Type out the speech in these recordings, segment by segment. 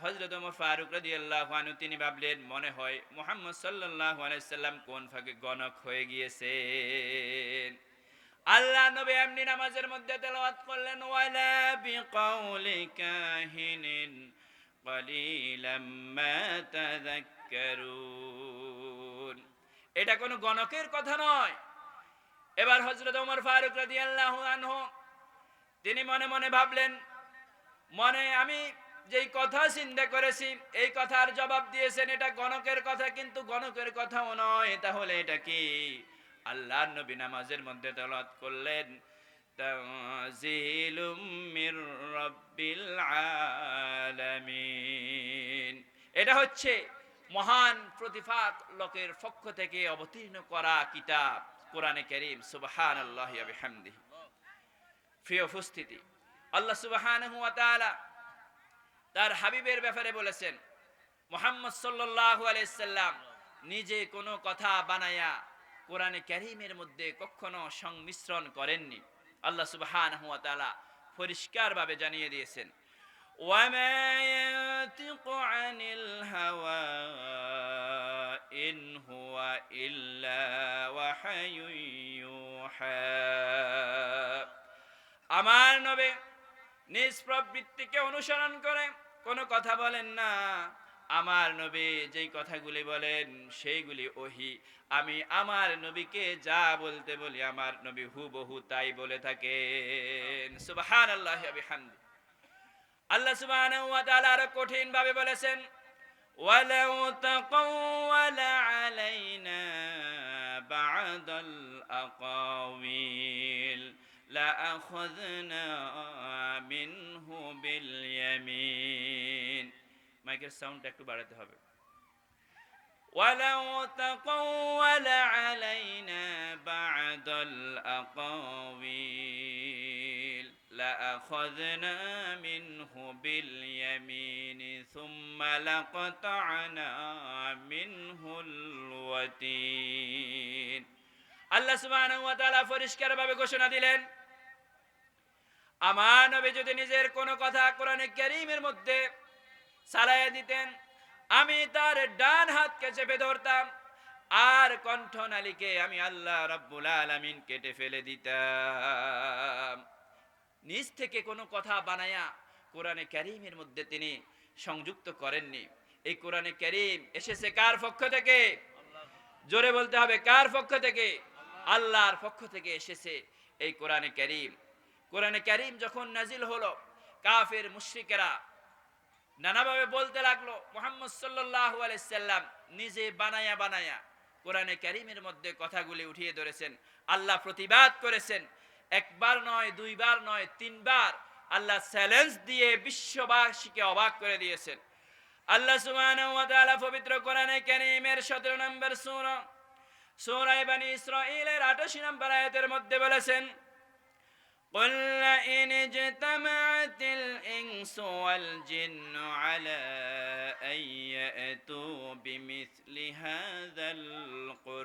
হযরত ওমর ফারুক রাদিয়াল্লাহু আনহু তিনি ভাবলেন, মনে হয় মুহাম্মদ সাল্লাল্লাহু আলাইহি সাল্লাম কোন ফাঁকে গণক হয়ে গিয়েছেন। আল্লাহ নবী এমনি নামাজের মধ্যে তেলাওয়াত করলেন, ওয়ালা বিকাউলি কাহিনিন কালিলাম মা তাযাক্কারুন। এটা কোনো গণকের কথা নয়। এবার হযরত ওমর ফারুক রাদিয়াল্লাহু আনহু তিনি মনে মনে ভাবলেন, মনে আমি যেই কথা চিন্তা করেছি এই কথার জবাব দিয়েছেন এটা গণকের কথা, কিন্তু গণকের কথাও নয়, তাহলে এটা কি? আল্লাহর নবী নামাজের মধ্যে তেলাওয়াত করলেন, তানজিলুম মির রাব্বিল আলামিন। এটা হচ্ছে মহান প্রতিপালক লোকের পক্ষ থেকে অবতীর্ণ করা কিতাব কোরআনে কারীম। সুবহানাল্লাহি ওয়া বিহামদিহি। প্রিয় উপস্থিতি, আল্লাহ সুবহানাহু ওয়া তাআলা তার হাবিবের ব্যাপারে বলেছেন, মুহাম্মদ সাল্লাল্লাহু আলাইহি সাল্লাম নিজে কোনো কথা বানায়া কোরআনে কারীমের মধ্যে কখনো সংমিশ্রণ করেননি। আল্লাহ সুবহানাহু ওয়া তাআলা পরিষ্কারভাবে জানিয়ে দিয়েছেন, ওয়ামা ইয়ানতিকু আনিল হাওয়া ইন হুয়া ইল্লা ওয়াহায়ুন ইউহা। আমার নবী নিজ প্রবৃত্তিকে অনুসরণ করে কোনো কথা বলেন না। আমার নবী যেই কথাগুলি বলেন সেইগুলি ওহী। আমি আমার নবীকে যা বলতে বলি আমার নবী হুবহু তাই বলে থাকেন। সুবহানাল্লাহি ওয়া বিহামদিহি। আল্লাহ সুবহানাহু ওয়া তাআলা আরো কঠিন ভাবে বলেছেন, ওয়ালাউ তাকাওয়ালা আলাইনা বা'দাল আকাওয়িল লাআখাযনা মিনহু বিল ইয়ামিন। মাইকের সাউন্ডটা একটু বাড়াতে হবে। ওয়ালাউ তাকাওয়ালা আলাইনা বা'দাল আকাওয়িল লাআখাযনা মিনহু বিল ইয়ামিন সুম্মা লাকাতা'না মিনহুল ওয়াতিন। আল্লাহ সুবহানাহু ওয়া তাআলা পরিষ্কারভাবে ঘোষণা দিলেন, আমার নবী যদি নিজের কোনো কথা কোরআনে কারীমের মধ্যে চালাইয়া দিতেন, আমি তার ডান হাতকে চেপে ধরতাম আর কণ্ঠনালীকে আমি আল্লাহ রাব্বুল আলামিন কেটে ফেলে দিতাম। নিজ থেকে কোনো কথা বানায়া কোরআনে কারীমের মধ্যে তিনি সংযুক্ত করেননি। এই কোরআনে কারীম এসেছে কার পক্ষ থেকে? জোরে বলতে হবে, কার পক্ষ থেকে? আল্লাহর পক্ষ থেকে এসেছে এই কোরআনে কারীম। কোরআনে কারীম যখন নাজিল হলো, কাফের মুশরিকেরা নানাভাবে বলতে লাগলো, মুহাম্মদ সাল্লাল্লাহু আলাইহি সাল্লাম নিজে বানায়া বানায়া কোরআনে কারীমের মধ্যে কথাগুলি উঠিয়ে ধরেছেন। আল্লাহ প্রতিবাদ করেছেন, একবার নয়, দুইবার নয়, তিনবার আল্লাহ চ্যালেঞ্জ দিয়ে বিশ্ববাসীকে অবাক করে দিয়েছেন। আল্লাহ সুবহানাহু ওয়া তাআলা পবিত্র কোরআনে কারীমের 17 নম্বর সূরা, সূরা বনী ইসরাঈলের 88 নম্বর আয়াতের মধ্যে বলেছেন, قل إن اجتمعت الإنس والجن على أن يأتوا بمثل هذا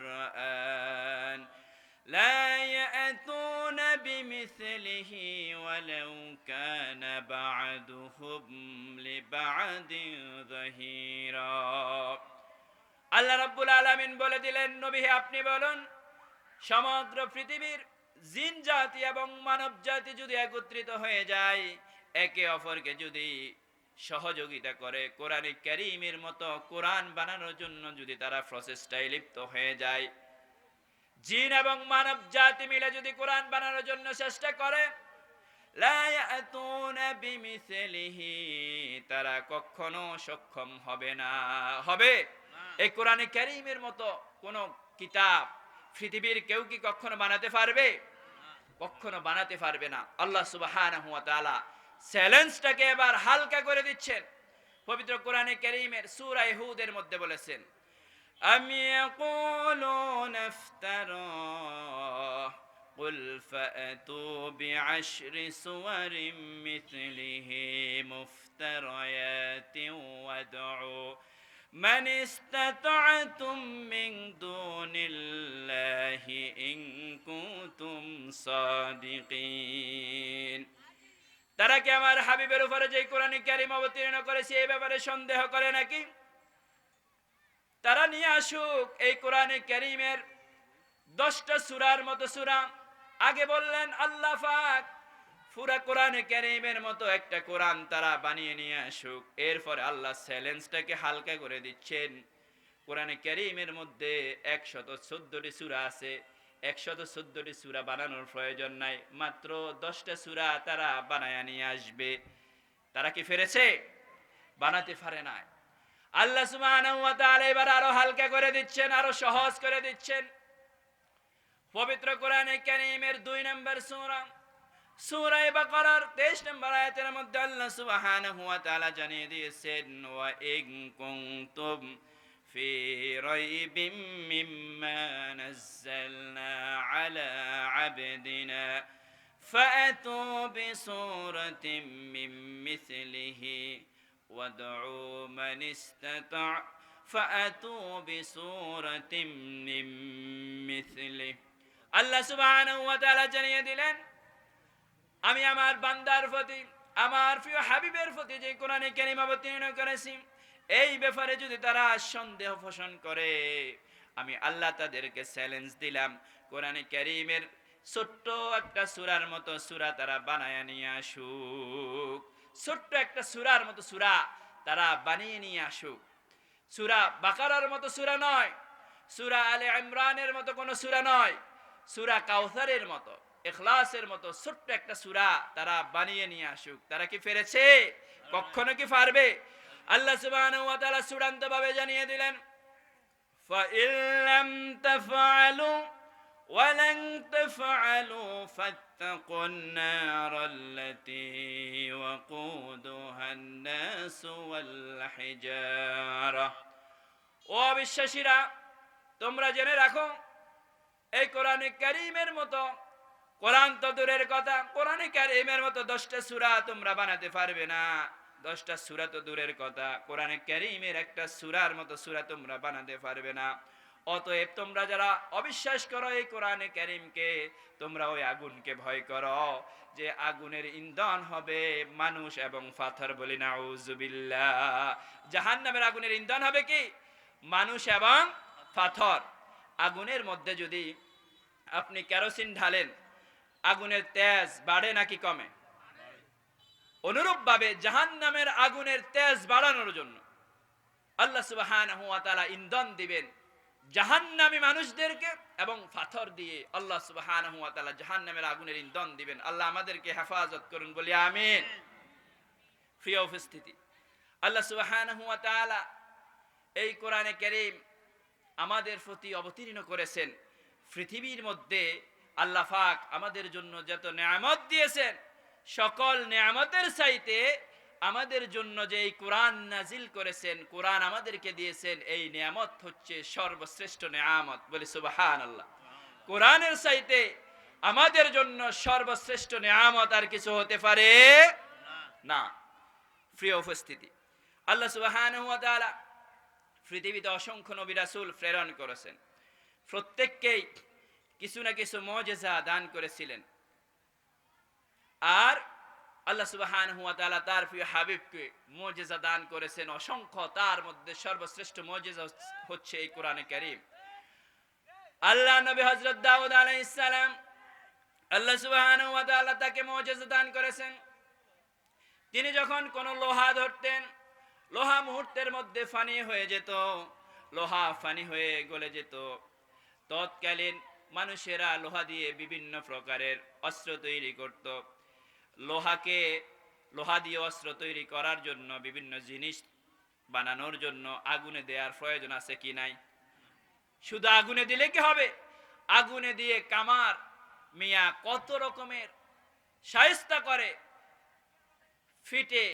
القرآن لا يأتون بمثله ولو كان بعضهم لبعض ظهيرا। আল্লাহ রাব্বুল আলামিন বলে দিলেন, নবী আপনি বলুন, সমগ্র পৃথিবীর জিন জাতি এবং মানব জাতি যদি একত্রিত হয়ে যায়, একে অপরকে যদি সহযোগিতা করে, কোরআনে কারীমের মতো কোরআন বানানোর জন্য যদি তারা প্রচেষ্টায় লিপ্ত হয়ে যায়, জিন এবং মানব জাতি মিলে যদি কোরআন বানানোর জন্য চেষ্টা করে, লা ইয়াতুনা বিমিসলিহি, তারা কখনো সক্ষম হবে না। হবে? এই কোরআনে কারীমের মতো কোন কিতাব পৃথিবীর কেউ কি কখনো বানাতে পারবে? কখনো বানাতে পারবে না। আল্লাহ সুবহানাহু ওয়া তাআলা চ্যালেঞ্জটাকে এবার হালকা করে দিচ্ছেন। পবিত্র কোরআনে কারীমের সূরা হুদের মধ্যে বলেছেন, আম ইয়াকুলুনা ইফতারা কুল ফাতু বিআশরি সুওয়ারিম মিথলিহি মুফতারায়াতিন ওয়াদউ من استطعتم من دون الله إن كنتم صادقين। তারা কি আমার হাবিবের উপরে যে কোরআন কারীম অবতীর্ণ করেছে এই ব্যাপারে সন্দেহ করে নাকি? তারা নিয়ে আসুক এই কোরআন কারীমের 10টা সূরার মতো সূরা। আগে বললেন আল্লাহ পাক পুরা কোরআন কারীমের মতো একটা কোরআন তারা বানিয়ে নিয়ে আসুক। এরপরে আল্লাহ চ্যালেঞ্জটাকে হালকা করে দিচ্ছেন। কোরআন কারীমের মধ্যে 114টি সূরা আছে, 114টি সূরা বানানোর প্রয়োজন নাই, মাত্র 10টা সূরা তারা বানায়া নিয়ে আসবে। তারা কি পেরেছে? বানাতে পারে না। আল্লাহ সুবহানাহু ওয়া তাআলা এবার আরো হালকা করে দিচ্ছেন, আরো সহজ করে দিচ্ছেন। পবিত্র কোরআনে কারীমের 2 নম্বর সূরা সূরা বাকারার 23 নম্বর আয়াতের মধ্যে আল্লাহ সুবহানাহু ওয়া তাআলা জানিয়ে দিয়েছেন, ওয়া ইন কুনতুম ফি রাইবিম মিম্মা নাযালনা আলা আবদিনা ফাআতু বিসূরাতিন মিন মিসলিহি ওয়াদউ মান ইসতাতা ফাআতু বিসূরাতিন মিন মিসলিহি। আল্লাহ সুবহানাহু ওয়া তাআলা জানিয়ে দিলেন, আমি আমার বান্দার প্রতি, আমার প্রিয় হাবিবের প্রতি যে কোরআনে কারীম অবতীর্ণ করেছি এই ব্যাপারে যদি তারা সন্দেহ পোষণ করে, আমি আল্লাহ তাদেরকে চ্যালেঞ্জ দিলাম, কোরআনে কারীমের ছোট্ট একটা সূরার মতো সূরা তারা বানায় নিয়ে আসুক। ছোট্ট একটা সূরার মতো সূরা তারা বানিয়ে নিয়ে আসুক। সূরা বাকারার মতো সূরা নয়, সূরা আলে ইমরানের মতো কোনো সূরা নয়, সূরা কাউসারের মতো, ইখলাসের মতো ছোট্ট একটা সূরা তারা বানিয়ে নিয়ে আসুক। তারা কি পেরেছে? কখনো কি পারবে? আল্লাহ সুবহানাহু ওয়া তাআলা চূড়ান্তভাবে জানিয়ে দিলেন, ফাইন লাম তাফআলু ওয়া লান তাফআলু ফাত্তাকুন নারাল্লাতী ওয়াকুদুহান নাস ওয়াল হিজারা। ও অবিশ্বাসীরা, তোমরা জেনে রাখো এই কোরআনে কারীমের মতো, কোরআন তো দূরের কথা, কোরআনে কারীমের মতো 10টা সূরা তোমরা বানাতে পারবে না। 10টা সূরা তো দূরের কথা, কোরআনে কারীমের একটা সূরার মতো সূরা তোমরা বানাতে পারবে না। অতএব তোমরা যারা অবিশ্বাস করো এই কোরআনে কারীমকে, তোমরা ওই আগুনকে ভয় করো যে আগুনের ইন্ধন হবে মানুষ এবং পাথর। বলি নাউযুবিল্লাহ। জাহান্নামের আগুনের ইন্ধন হবে কি? মানুষ এবং পাথর। আগুনের মধ্যে যদি আপনি কেরোসিন ঢালেন, আগুনের তেজ বাড়ে নাকি কমে? অনুরূপ ভাবে জাহান্নামের আগুনের তেজ বাড়ানোর জন্য আল্লাহ সুবহানাহু ওয়া তাআলা ইন্ধন দিবেন জাহান্নামী মানুষদেরকে, এবং পাথর দিয়ে আল্লাহ সুবহানাহু ওয়া তাআলা জাহান্নামের আগুনের ইন্ধন দিবেন। আল্লাহ আমাদেরকে হেফাজত করুন, বলি আমিন। প্রিয় উপস্থিতি, আল্লাহ সুবহানাহু ওয়া তাআলা এই কোরআনে কারীম আমাদের প্রতি অবতীর্ণ করেছেন। পৃথিবীর মধ্যে আল্লাহ পাক আমাদের জন্য যত নিয়ামত দিয়েছেন, সকল নিয়ামতের চাইতে আমাদের জন্য যে এই কোরআন নাজিল করেছেন, কোরআন আমাদেরকে দিয়েছেন, এই নিয়ামত হচ্ছে সর্বশ্রেষ্ঠ নিয়ামত। বলি সুবহানাল্লাহ। কোরআনের চাইতে আমাদের জন্য সর্বশ্রেষ্ঠ নিয়ামত আর কিছু হতে পারে না। প্রিয় উপস্থিতি, আল্লাহ সুবহানাহু ওয়া তাআলা পৃথিবীতে অসংখ্য নবী রাসূল প্রেরণ করেছেন। প্রত্যেককেই কিছু না কিছু মুজিজা দান করেছিলেন। আর আল্লাহ সুবহানাহু ওয়া তাআলা তার প্রিয় হাবিবকে মুজিজা দান করেছেন অসংখ্য। তার মধ্যে সর্বশ্রেষ্ঠ মুজিজা হচ্ছে এই কোরআনে কারীম। আল্লাহ নবী হযরত দাউদ আলাইহিস সালাম, আল্লাহ সুবহানাহু ওয়া তাআলা তাকে মুজিজা দান করেছেন। তিনি যখন কোন লোহা ধরতেন, লোহা মুহূর্তের মধ্যে ফানি হয়ে যেত, লোহা ফানি হয়ে গলে যেত। তৎকালীন মানুষেরা লোহা দিয়ে বিভিন্ন প্রকারের অস্ত্র তৈরি করত। লোহা দিয়ে অস্ত্র তৈরি করার জন্য, বিভিন্ন জিনিস বানানোর জন্য আগুনে দেওয়ার প্রয়োজন আছে কি নাই? শুধু আগুনে দিলে কি হবে? আগুনে দিয়ে কামার মিয়া কত রকমের শায়েস্তা করে, ফিটে